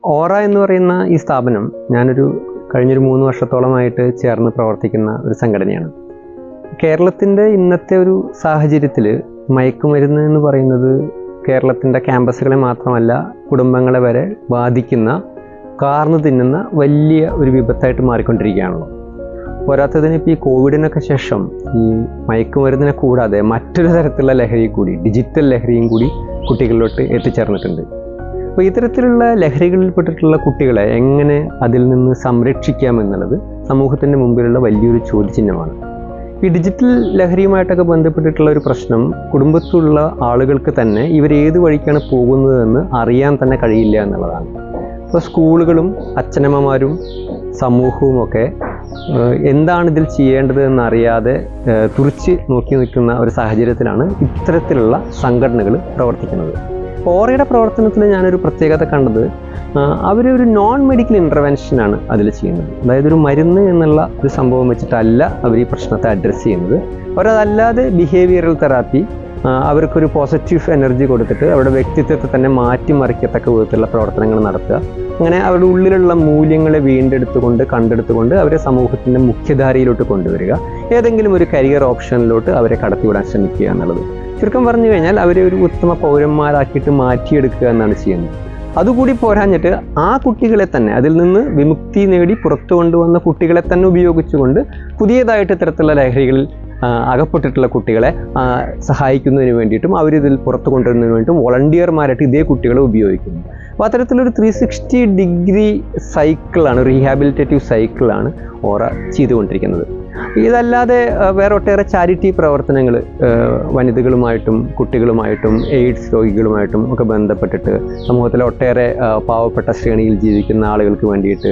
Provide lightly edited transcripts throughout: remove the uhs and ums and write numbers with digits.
ഓറ എന്ന് പറയുന്ന ഈ സ്ഥാപനം ഞാനൊരു കഴിഞ്ഞൊരു 3 വർഷത്തോളമായിട്ട് ചേർന്ന് പ്രവർത്തിക്കുന്ന ഒരു സംഘടനയാണ്. കേരളത്തിൻ്റെ ഇന്നത്തെ ഒരു സാഹചര്യത്തിൽ മയക്കുമരുന്ന് എന്ന് പറയുന്നത് കേരളത്തിൻ്റെ ക്യാമ്പസുകളെ മാത്രമല്ല കുടുംബങ്ങളെ വരെ ബാധിക്കുന്ന, കാർന്നു തിന്നുന്ന വലിയ ഒരു വിപത്തായിട്ട് മാറിക്കൊണ്ടിരിക്കുകയാണല്ലോ. പോരാത്തതിന് ഇപ്പോൾ ഈ കോവിഡിനൊക്കെ ശേഷം ഈ മയക്കുമരുന്നിനെ കൂടാതെ മറ്റൊരു തരത്തിലുള്ള ലഹരി കൂടി, ഡിജിറ്റൽ ലഹരിയും കൂടി കുട്ടികളിലോട്ട് എത്തിച്ചേർന്നിട്ടുണ്ട്. അപ്പോൾ ഇത്തരത്തിലുള്ള ലഹരികളിൽപ്പെട്ടിട്ടുള്ള കുട്ടികളെ എങ്ങനെ അതിൽ നിന്ന് സംരക്ഷിക്കാമെന്നുള്ളത് സമൂഹത്തിൻ്റെ മുമ്പിലുള്ള വലിയൊരു ചോദ്യചിഹ്നമാണ്. ഈ ഡിജിറ്റൽ ലഹരിയുമായിട്ടൊക്കെ ബന്ധപ്പെട്ടിട്ടുള്ള ഒരു പ്രശ്നം കുടുംബത്തിലുള്ള ആളുകൾക്ക് തന്നെ ഇവരേത് വഴിക്കാണ് പോകുന്നതെന്ന് അറിയാൻ തന്നെ കഴിയില്ല എന്നുള്ളതാണ്. ഇപ്പോൾ സ്കൂളുകളും അച്ഛനമ്മമാരും സമൂഹവും ഒക്കെ എന്താണ് ഇതിൽ ചെയ്യേണ്ടത് എന്നറിയാതെ തുറിച്ച് നോക്കി നിൽക്കുന്ന ഒരു സാഹചര്യത്തിലാണ് ഇത്തരത്തിലുള്ള സംഘടനകൾ പ്രവർത്തിക്കുന്നത്. ഓറയുടെ പ്രവർത്തനത്തിൽ ഞാനൊരു പ്രത്യേകത കണ്ടത്, അവരൊരു നോൺ മെഡിക്കൽ ഇൻ്റർവെൻഷനാണ് അതിൽ ചെയ്യുന്നത്. അതായത് ഒരു മരുന്ന് എന്നുള്ള ഒരു സംഭവം വെച്ചിട്ടല്ല അവർ ഈ പ്രശ്നത്തെ അഡ്രസ്സ് ചെയ്യുന്നത്. അവരതല്ലാതെ ബിഹേവിയറൽ തെറാപ്പി, അവർക്കൊരു പോസിറ്റീവ് എനർജി കൊടുത്തിട്ട് അവരുടെ വ്യക്തിത്വത്തെ തന്നെ മാറ്റിമറിക്കത്തക്ക വിധത്തിലുള്ള പ്രവർത്തനങ്ങൾ നടത്തുക. അങ്ങനെ അവരുടെ ഉള്ളിലുള്ള മൂല്യങ്ങളെ വീണ്ടെടുത്തുകൊണ്ട് കണ്ടെടുത്തുകൊണ്ട് അവരെ സമൂഹത്തിൻ്റെ മുഖ്യധാരയിലോട്ട് കൊണ്ടുവരിക, ഏതെങ്കിലും ഒരു കരിയർ ഓപ്ഷനിലോട്ട് അവരെ കടത്തിവിടാൻ ശ്രമിക്കുക എന്നുള്ളത്. ചുരുക്കം പറഞ്ഞു കഴിഞ്ഞാൽ അവരെ ഒരു ഉത്തമ പൗരന്മാരാക്കിയിട്ട് മാറ്റിയെടുക്കുക എന്നാണ് ചെയ്യുന്നത്. അതുകൂടി പോരാഞ്ഞിട്ട് ആ കുട്ടികളെ തന്നെ, അതിൽ നിന്ന് വിമുക്തി നേടി പുറത്തു കൊണ്ടുവന്ന കുട്ടികളെ തന്നെ ഉപയോഗിച്ചുകൊണ്ട് പുതിയതായിട്ട് ഇത്തരത്തിലുള്ള ലഹരികളിൽ അകപ്പെട്ടിട്ടുള്ള കുട്ടികളെ സഹായിക്കുന്നതിന് വേണ്ടിയിട്ടും അവരിതിൽ പുറത്തു കൊണ്ടുവരുന്നതിന് വേണ്ടിയിട്ടും വോളണ്ടിയർമാരായിട്ട് ഇതേ കുട്ടികളെ ഉപയോഗിക്കുന്നു. അപ്പോൾ അത്തരത്തിലൊരു 360 ഡിഗ്രി സൈക്കിളാണ്, റീഹാബിലിറ്റേറ്റീവ് സൈക്കിളാണ് ഓറ ചെയ്തുകൊണ്ടിരിക്കുന്നത്. ഇതല്ലാതെ വേറെ ഒട്ടേറെ ചാരിറ്റി പ്രവർത്തനങ്ങൾ വനിതകളുമായിട്ടും കുട്ടികളുമായിട്ടും എയ്ഡ്സ് രോഗികളുമായിട്ടും ഒക്കെ ബന്ധപ്പെട്ടിട്ട് സമൂഹത്തിലെ ഒട്ടേറെ പാവപ്പെട്ട ശ്രേണിയിൽ ജീവിക്കുന്ന ആളുകൾക്ക് വേണ്ടിയിട്ട്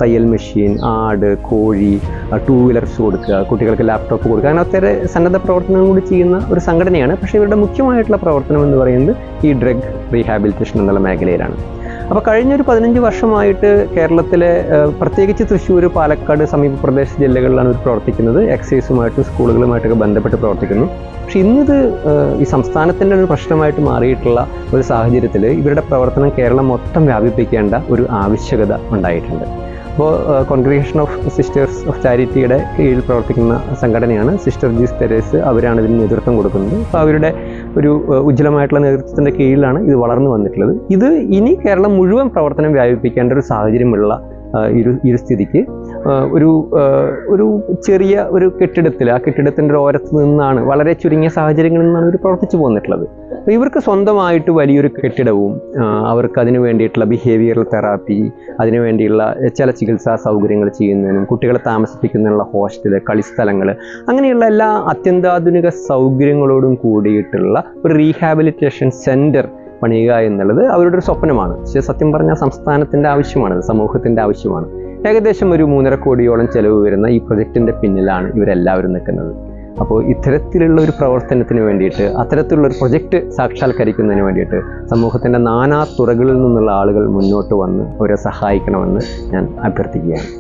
തയ്യൽ മെഷീൻ, ആട്, കോഴി, 2 വീലർസ് കൊടുക്കുക, കുട്ടികൾക്ക് ലാപ്ടോപ്പ് കൊടുക്കുക, അങ്ങനെ ഒട്ടേറെ സന്നദ്ധ പ്രവർത്തനങ്ങൾ കൂടി ചെയ്യുന്ന ഒരു സംഘടനയാണ്. പക്ഷേ ഇവരുടെ മുഖ്യമായിട്ടുള്ള പ്രവർത്തനം എന്ന് പറയുന്നത് ഈ ഡ്രഗ് റീഹാബിലിറ്റേഷൻ എന്നുള്ള മേഖലയിലാണ്. അപ്പോൾ കഴിഞ്ഞൊരു 15 വർഷമായിട്ട് കേരളത്തിലെ പ്രത്യേകിച്ച് തൃശ്ശൂർ, പാലക്കാട്, സമീപ പ്രദേശ ജില്ലകളിലാണ് ഇവർ പ്രവർത്തിക്കുന്നത്. എക്സൈസുമായിട്ടും സ്കൂളുകളുമായിട്ടൊക്കെ ബന്ധപ്പെട്ട് പ്രവർത്തിക്കുന്നു. പക്ഷെ ഇന്നിത് ഈ സംസ്ഥാനത്തിൻ്റെ ഒരു പ്രശ്നമായിട്ട് മാറിയിട്ടുള്ള ഒരു സാഹചര്യത്തിൽ ഇവരുടെ പ്രവർത്തനം കേരളം മൊത്തം വ്യാപിപ്പിക്കേണ്ട ഒരു ആവശ്യകത ഉണ്ടായിട്ടുണ്ട്. അപ്പോൾ കോൺഗ്രിഗേഷൻ ഓഫ് സിസ്റ്റേഴ്സ് ഓഫ് ചാരിറ്റിയുടെ കീഴിൽ പ്രവർത്തിക്കുന്ന സംഘടനയാണ് സിസ്റ്റർ ജീസ് തെരേസ്. അവരാണ് ഇതിന് നേതൃത്വം കൊടുക്കുന്നത്. അപ്പോൾ അവരുടെ ഒരു ഉജ്ജ്വലമായിട്ടുള്ള നേതൃത്വത്തിൻ്റെ കീഴിലാണ് ഇത് വളർന്നു വന്നിട്ടുള്ളത്. ഇത് ഇനി കേരളം മുഴുവൻ പ്രവർത്തനം വ്യാപിപ്പിക്കേണ്ട ഒരു സാഹചര്യമുള്ള ഈ ഒരു സ്ഥിതിക്ക് ഒരു ചെറിയ ഒരു കെട്ടിടത്തിൽ, ആ കെട്ടിടത്തിൻ്റെ ഒരു ഓരത്ത് നിന്നാണ്, വളരെ ചുരുങ്ങിയ സാഹചര്യങ്ങളിൽ നിന്നാണ് ഇവർ പ്രവർത്തിച്ചു പോന്നിട്ടുള്ളത്. ഇവർക്ക് സ്വന്തമായിട്ട് വലിയൊരു കെട്ടിടവും അവർക്ക് അതിനു വേണ്ടിയിട്ടുള്ള ബിഹേവിയറൽ തെറാപ്പി, അതിനു വേണ്ടിയുള്ള ചില ചികിത്സാ സൗകര്യങ്ങൾ ചെയ്യുന്നതിനും കുട്ടികളെ താമസിപ്പിക്കുന്നതിനുള്ള ഹോസ്റ്റല്, കളിസ്ഥലങ്ങൾ, അങ്ങനെയുള്ള എല്ലാ അത്യന്താധുനിക സൗകര്യങ്ങളോടും കൂടിയിട്ടുള്ള ഒരു റീഹാബിലിറ്റേഷൻ സെൻറ്റർ പണിയുക എന്നുള്ളത് അവരുടെ ഒരു സ്വപ്നമാണ്. പക്ഷേ സത്യം പറഞ്ഞാൽ സംസ്ഥാനത്തിൻ്റെ ആവശ്യമാണത്, സമൂഹത്തിൻ്റെ ആവശ്യമാണ്. ഏകദേശം ഒരു 3.5 കോടിയോളം ചെലവ് വരുന്ന ഈ പ്രൊജക്റ്റിൻ്റെ പിന്നിലാണ് ഇവരെല്ലാവരും നിൽക്കുന്നത്. അപ്പോൾ ഇത്തരത്തിലുള്ള ഒരു പ്രവർത്തനത്തിന് വേണ്ടിയിട്ട്, അത്തരത്തിലുള്ള ഒരു പ്രൊജക്റ്റ് സാക്ഷാത്കരിക്കുന്നതിന് വേണ്ടിയിട്ട് സമൂഹത്തിൻ്റെ നാനാ തുറകളിൽ നിന്നുള്ള ആളുകൾ മുന്നോട്ട് വന്ന് അവരെ സഹായിക്കണമെന്ന് ഞാൻ അഭ്യർത്ഥിക്കുകയാണ്.